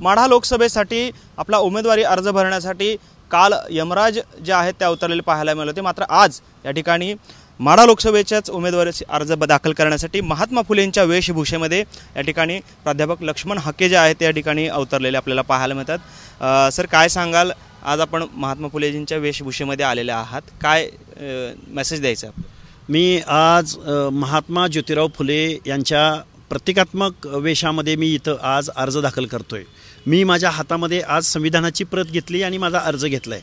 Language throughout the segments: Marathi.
माढा लोकसभेसाठी आपला उमेदवारी अर्ज भरण्यासाठी काल यमराज जे आहेत ते अवतरलेले पाहायला मिळाले होते। मात्र आज या ठिकाणी माढा लोकसभेच्याच उमेदवारी अर्ज दाखल करण्यासाठी महात्मा फुलेंच्या वेशभूषेमध्ये या ठिकाणी प्राध्यापक लक्ष्मण हाके जे आहेत ते या ठिकाणी अवतरलेले आपल्याला पाहायला मिळतात। सर, काय सांगाल, आज आपण महात्मा फुलेजींच्या वेशभूषेमध्ये आलेले आहात, काय मेसेज द्यायचा आहे? मी आज महात्मा ज्योतिराव फुले यांच्या प्रतिकात्मक वेशामध्ये मी इथं आज अर्ज दाखल करतोय। मी माझ्या हातामध्ये आज संविधानाची प्रत घेतली आणि माझा अर्ज घेतलाय।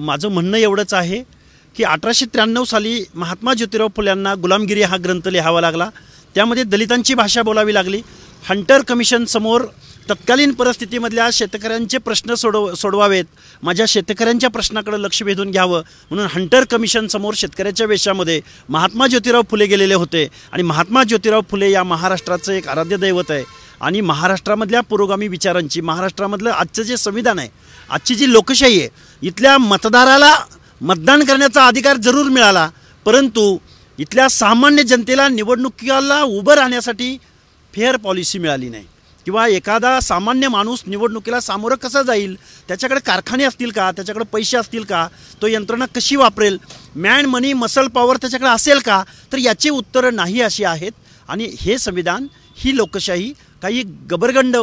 माझं म्हणणं एवढंच आहे की 1893 साली महात्मा ज्योतिराव फुल्यांना गुलामगिरी हा ग्रंथ लिहावा लागला। त्यामध्ये दलितांची भाषा बोलावी लागली। हंटर कमिशन समोर तत्कालीन परिस्थितीमधल्या शेतकऱ्यांचे प्रश्न सोडवावेत, माझ्या शेतकऱ्यांच्या प्रश्नाकडे लक्ष वेधून घ्यावं म्हणून हंटर कमिशन समोर शेतकऱ्याच्या वेशामध्ये महात्मा ज्योतिराव फुले गेलेले होते। आणि महात्मा ज्योतिराव फुले या महाराष्ट्राचं एक आराध्य दैवत आहे आणि महाराष्ट्रामधल्या पुरोगामी विचारांची, महाराष्ट्रामधलं आजचं जे संविधान आहे, आजची जी लोकशाही आहे, इथल्या मतदाराला मतदान करण्याचा अधिकार जरूर मिळाला, परंतु इथल्या सामान्य जनतेला निवडणुकीला उभं राहण्यासाठी फेअर पॉलिसी मिळाली नाही किंवा एखादा सामान्य माणूस निवडणुकीला सामोरं कसा जाईल, त्याच्याकडे कारखाने असतील का, त्याच्याकडे पैसे असतील का, तो यंत्रणा कशी वापरेल, मॅन मनी मसल पॉवर त्याच्याकडे असेल का, तर याची उत्तरं नाही अशी आहेत। आणि हे संविधान, ही लोकशाही काही गबरगंड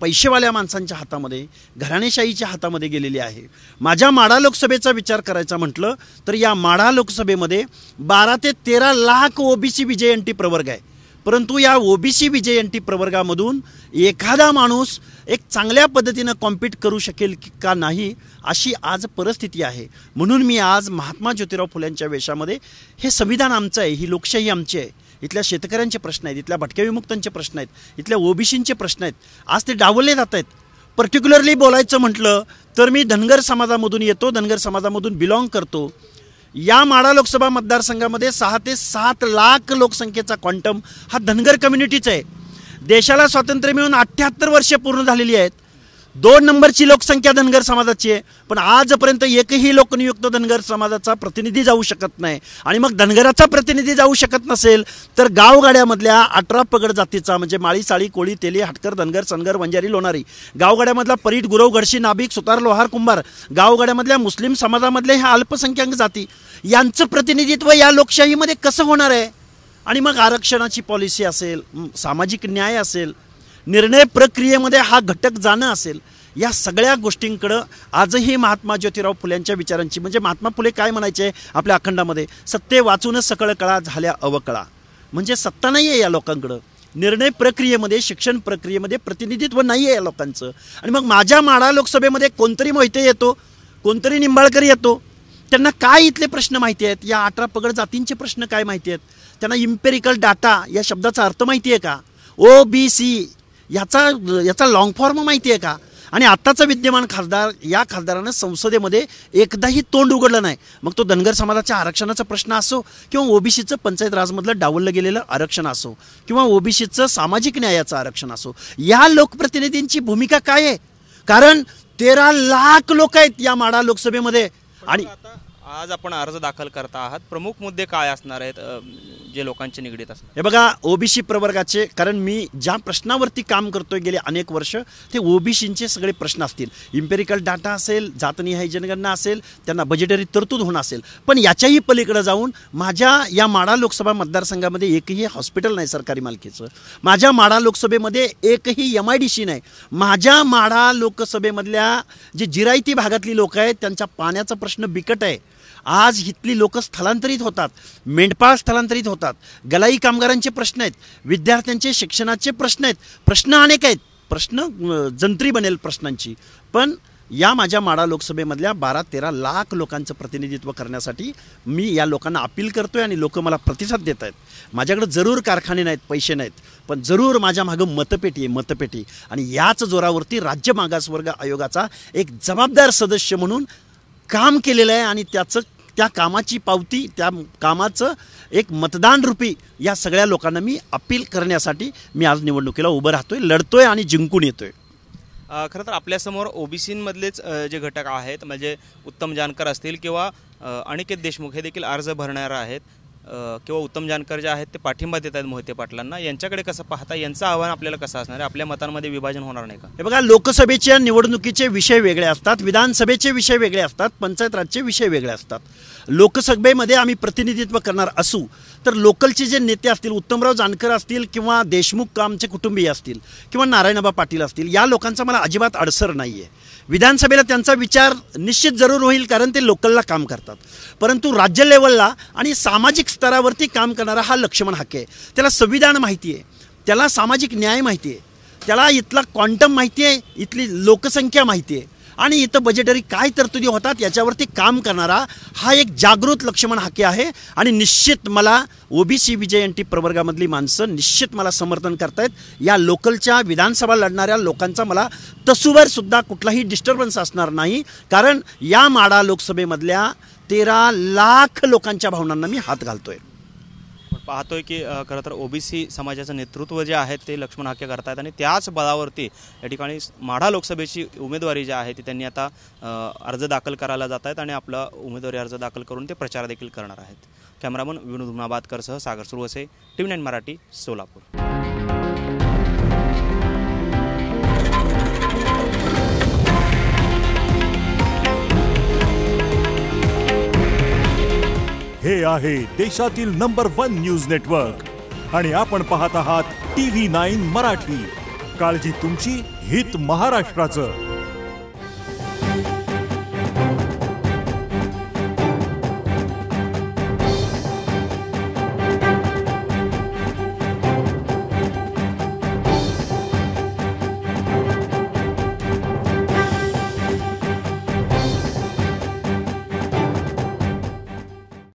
पैसेवाल्या माणसांच्या हातामध्ये, घराणेशाहीच्या हातामध्ये गेलेली आहे। माझ्या माढा लोकसभेचा विचार करायचा म्हटलं तर या माढा लोकसभेमध्ये 12 ते 13 लाख ओबीसी विजयंती प्रवर्ग आहे, परंतु या ओबीसी विजयंती प्रवर्गामधून एखादा माणूस एक चांगल्या पद्धतीनं कॉम्पीट करू शकेल का नाही, अशी आज परिस्थिती आहे। म्हणून मी आज महात्मा ज्योतिराव फुल्यांच्या वेशामध्ये, हे संविधान आमचं आहे, ही लोकशाही आमची आहे, इथल्या शेतकऱ्यांचे प्रश्न आहेत, इथल्या भटक्या विमुक्तांचे प्रश्न आहेत, इथल्या ओबीसींचे प्रश्न आहेत, आज ते डावलले जात आहेत। पर्टिक्युलरली बोलायचं म्हटलं तर मी धनगर समाजामधून येतो, धनगर समाजामधून बिलॉंग करतो। या माढा लोकसभा मतदारसंघामध्ये 6 ते 7 लाख लोकसंख्येचा क्वांटम हा धनगर कम्युनिटीचा आहे। देशाला स्वातंत्र्य मिळून 78 वर्षे पूर्ण झालेली आहेत। 2 नंबरची लोकसंख्या धनगर समाजाची आहे, पण आजपर्यंत एकही लोकनियुक्त धनगर समाजाचा प्रतिनिधी जाऊ शकत नाही। आणि मग धनगराचा प्रतिनिधी जाऊ शकत नसेल तर गावगाड्यामधल्या 18 पगड जातीचा, म्हणजे माळी, साळी, कोळी, तेली, हटकर, धनगर, सनगर, वंजारी, लोणारी, गावगाड्यामधला परीट, गुरव, गडशी, नाभिक, सुतार, लोहार, कुंभार, गावगाड्यामधल्या मुस्लिम समाजामधल्या ह्या अल्पसंख्याक जाती, यांचं प्रतिनिधित्व या लोकशाहीमध्ये कसं होणार आहे? आणि मग आरक्षणाची पॉलिसी असेल, सामाजिक न्याय असेल, निर्णय प्रक्रियेमध्ये हा घटक जाणं असेल, या सगळ्या गोष्टींकडं आजही महात्मा ज्योतिराव फुल्यांच्या विचारांची, म्हणजे महात्मा फुले काय म्हणायचे आपल्या अखंडामध्ये, सत्ते वाचूनच सकळ कळा झाल्या अवकळा, म्हणजे सत्ता नाही आहे या लोकांकडं, निर्णय प्रक्रियेमध्ये, शिक्षण प्रक्रियेमध्ये प्रतिनिधित्व नाही आहे या लोकांचं। आणि मग माझ्या माढा लोकसभेमध्ये कोणतरी मोहिते येतो, कोणतरी निंबाळकर येतो, त्यांना काय इथले प्रश्न माहिती आहेत, या 18 पगड जातींचे प्रश्न काय माहिती आहेत, त्यांना इम्पेरिकल डाटा या शब्दाचा अर्थ माहिती आहे का, ओबीसी याचा लॉंग फॉर्म माहिती आहे का? आणि आत्ताचा विद्यमान खासदार, या खासदारानं संसदेमध्ये एकदाही तोंड उघडलं नाही। मग तो धनगर समाजाच्या आरक्षणाचा प्रश्न असो किंवा ओबीसीचं पंचायत राजमधलं डावललं गेलेलं आरक्षण असो किंवा ओबीसीचं सामाजिक न्यायाचं आरक्षण असो, या लोकप्रतिनिधींची भूमिका काय आहे? कारण 13 लाख लोक आहेत या माढा लोकसभेमध्ये। आणि आज आपण अर्ज दाखल करता आहात, प्रमुख मुद्दे काय असणार आहेत जे लोकांचे निगडीत असणार? हे बघा, ओबीसी प्रवर्गाचे, कारण मी ज्या प्रश्नावरती काम करतोय गेले अनेक वर्ष, ते ओबीसींचे सगळे प्रश्न असतील, इम्पेरिकल डाटा असेल, जातनिहाय जनगणना असेल, त्यांना बजेटरी तरतूद होणं असेल, पण याच्याही पलीकडे जाऊन माझ्या या माढा लोकसभा मतदारसंघामध्ये एकही हॉस्पिटल नाही सरकारी मालकीचं, माझ्या माढा लोकसभेमध्ये एकही MIDC नाही, माझ्या माढा लोकसभेमधल्या जे जिरायती भागातली लोक आहेत त्यांच्या पाण्याचा प्रश्न बिकट आहे। आज इथली लोक स्थलांतरित होतात, मेंढपाळ स्थलांतरित होतात, गलाई कामगारांचे प्रश्न आहेत, विद्यार्थ्यांचे शिक्षणाचे प्रश्न आहेत, प्रश्न अनेक आहेत, प्रश्न जंत्री बनेल प्रश्नांची। पण या माझ्या माढा लोकसभेमधल्या 12-13 लाख लोकांचं प्रतिनिधित्व करण्यासाठी मी या लोकांना अपील करतोय आणि लोक मला प्रतिसाद देत आहेत। माझ्याकडे जरूर कारखाने नाहीत, पैसे नाहीत, पण जरूर माझ्या मागं मतपेटी आहे, मतपेटी। आणि याच जोरावरती राज्य मागासवर्ग आयोगाचा एक जबाबदार सदस्य म्हणून काम केलेलं आहे आणि त्या कामाची पावती, त्या कामाचं एक मतदान रूपी या सगळ्या लोकांना मी अपील करण्यासाठी मी आज निवडणुकीला उभं राहतोय, लढतोय आणि जिंकून येतोय। खरं तर आपल्यासमोर ओबीसीमधलेच जे घटक आहेत, म्हणजे उत्तम जानकर असतील किंवा अनिकेत देशमुख हे देखील अर्ज भरणार आहेत, किंवा उत्तम जानकर जे आहेत ते पाठिंबा देत आहेत मोहिते पाटलांना, यांच्याकडे कसं पाहता, यांचं आव्हान आपल्याला कसं असणार आहे? आपल्या मतांमध्ये विभाजन होणार नाही का? हे बघा, लोकसभेच्या निवडणुकीचे विषय वेगळे असतात, विधानसभेचे विषय वेगळे असतात, पंचायत राजचे विषय वेगळे असतात. लोकसभेमध्ये आम्ही प्रतिनिधित्व करणार असू तर लोकलचे जे नेते असतील, उत्तमराव जानकर असतील किंवा देशमुख आमचे कुटुंबीय असतील किंवा नारायणबा पाटील असतील, या लोकांचा मला अजिबात अडसर नाही आहे. विधानसभेला त्यांचा विचार निश्चित जरूर होईल, कारण ते लोकलला काम करतात. परंतु राज्य लेवलला आणि सामाजिक स्तरावरती काम करणारा हा लक्ष्मण हाके आहे. त्याला संविधान माहिती आहे, त्याला सामाजिक न्याय माहिती आहे, त्याला इथला क्वांटम माहिती आहे, इथली लोकसंख्या माहिती आहे आणि इथं बजेटरी काय तरतुदी होतात याच्यावरती काम करणारा हा एक जागृत लक्ष्मण हाके आहे. आणि निश्चित मला ओबीसी विजयंती प्रवर्गामधली माणसं निश्चित मला समर्थन करतायत. या लोकलच्या विधानसभा लढणाऱ्या लोकांचा मला तसूवर सुद्धा कुठलाही डिस्टर्बन्स असणार नाही, कारण या माढा लोकसभेमधल्या 13 लाख लोकांच्या भावनांना मी हात घालतोय. पाहतोय की खरं तर ओबीसी समाजाचं नेतृत्व जे आहे ते लक्ष्मण हाके करतायत आणि त्याच बळावरती या ठिकाणी माढा लोकसभेची उमेदवारी जी आहे ती त्यांनी आता अर्ज दाखल करायला जात आहेत आणि आपला उमेदवारी अर्ज दाखल करून ते प्रचार देखील करणार आहेत. कॅमेरामन विनोद हुमनाबादकरसह सागर सुरवसे, TV9 मराठी, सोलापूर. हे आहे देशातील नंबर 1 न्यूज नेटवर्क आणि आपण पाहत आहात TV9 मराठी. काळजी तुमची, हित महाराष्ट्राचं.